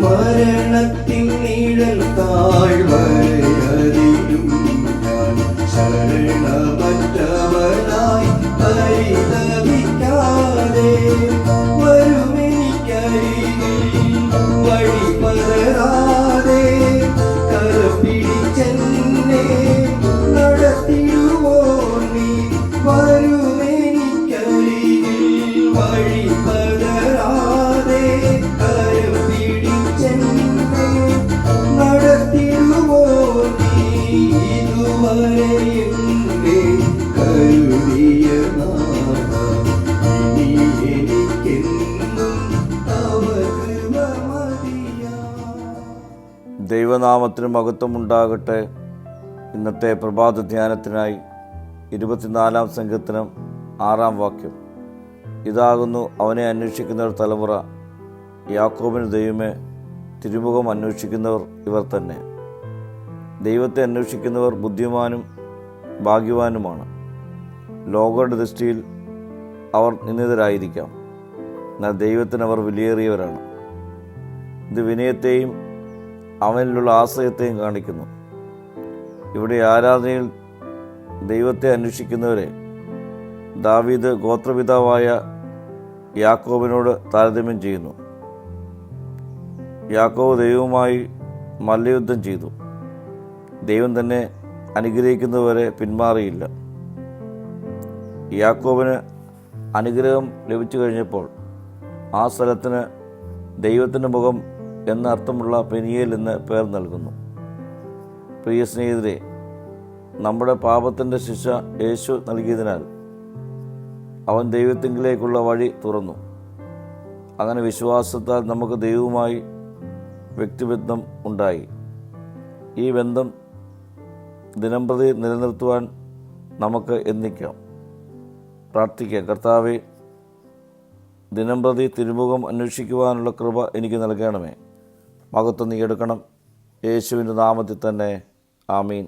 മരണത്തിൻ നിഴൽ താഴ്വരയതിലും ഞാൻ ശരണമറ്റവനായി പരിതപിക്കാതെ വരുമെനിക്കരികിൽ വഴി പതരാതെ കരപിടിച്ചെന്നെ നടത്തിടുവോ നീ വരുമെനിക്കരികിൽ വഴി പതരാതെ കരപിടിച്ചെന്നെ നടത്തിടുവോ നീ ഇതുവരെ എന്നെ കരുതിയ നാഥ ഇനി എനിക്കെന്നും തവ കൃപ മതിയാം. ദൈവനാമത്തിന് മഹത്വമുണ്ടാകട്ടെ. ഇന്നത്തെ പ്രഭാത ധ്യാനത്തിനായി 24-ാം സങ്കീർത്തനം 6-ാം വാക്യം. ഇതാകുന്നു അവനെ അന്വേഷിക്കുന്ന ഒരു തലമുറ, യാക്കോബിന് ദൈവമേ തിരുമുഖം അന്വേഷിക്കുന്നവർ ഇവർ തന്നെ. ദൈവത്തെ അന്വേഷിക്കുന്നവർ ബുദ്ധിമാനും ഭാഗ്യവാനുമാണ്. ലോകരുടെ ദൃഷ്ടിയിൽ അവർ നിന്ദിതരായിരിക്കാം, എന്നാൽ ദൈവത്തിന് അവർ വിലയേറിയവരാണ്. ഇത് വിനയത്തെയും അവനിലുള്ള ആശ്രയത്തെയും കാണിക്കുന്നു. ഇവിടെ ആരാധനയിൽ ദൈവത്തെ അന്വേഷിക്കുന്നവരെ ദാവീദ് ഗോത്രപിതാവായ യാക്കോബിനോട് താരതമ്യം ചെയ്യുന്നു. യാക്കോബ് ദൈവവുമായി മല്ലയുദ്ധം ചെയ്തു. ദൈവം തന്നെ അനുഗ്രഹിക്കുന്നതുവരെ പിന്മാറിയില്ല. യാക്കോബിന് അനുഗ്രഹം ലഭിച്ചു കഴിഞ്ഞപ്പോൾ ആ സ്ഥലത്തിന് ദൈവത്തിൻ്റെ മുഖം എന്നർത്ഥമുള്ള പെനിയേൽ എന്ന് പേർ നൽകുന്നു. പ്രിയ സ്നേഹിതരെ, നമ്മുടെ പാപത്തിൻ്റെ ശിക്ഷ യേശു നൽകിയതിനാൽ അവൻ ദൈവത്തിങ്കിലേക്കുള്ള വഴി തുറന്നു. അങ്ങനെ വിശ്വാസത്താൽ നമുക്ക് ദൈവവുമായി വ്യക്തിബന്ധം ഉണ്ടായി. ഈ ബന്ധം ദിനംപ്രതി നിലനിർത്തുവാൻ നമുക്ക് യത്നിക്കാം. പ്രാർത്ഥിക്കാം. കർത്താവേ, ദിനംപ്രതി തിരുമുഖം അന്വേഷിക്കുവാനുള്ള കൃപ എനിക്ക് നൽകണമേ. മഹത്വം നീ എടുക്കണം. യേശുവിൻ്റെ നാമത്തിൽ തന്നെ. ആമീൻ.